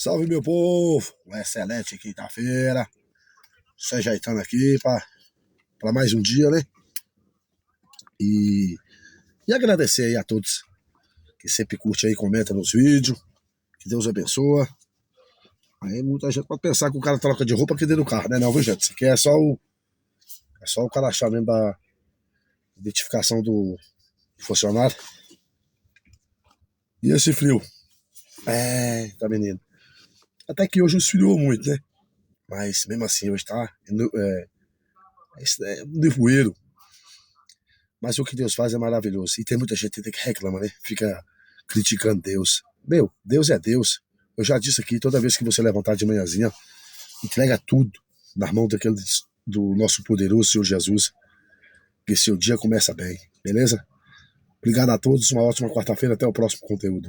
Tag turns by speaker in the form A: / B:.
A: Salve, meu povo! Uma excelente quinta-feira. Se ajeitando aqui para mais um dia, né? E, e agradecer aí a todos que sempre curte aí, comenta nos vídeos. Que Deus abençoe. Aí muita gente pode pensar que o cara troca de roupa aqui dentro do carro, né? Não, viu, gente? Isso aqui é só o cara achar mesmo da identificação do funcionário. E esse frio? Tá, menino. Até que hoje esfriou muito, né? Mas mesmo assim, hoje tá nevoeiro. Mas o que Deus faz é maravilhoso. E tem muita gente que reclama, né? Fica criticando Deus. Meu, Deus é Deus. Eu já disse aqui, toda vez que você levantar de manhãzinha, entrega tudo nas mãos do nosso poderoso Senhor Jesus, que seu dia começa bem, beleza? Obrigado a todos, uma ótima quarta-feira, até o próximo conteúdo.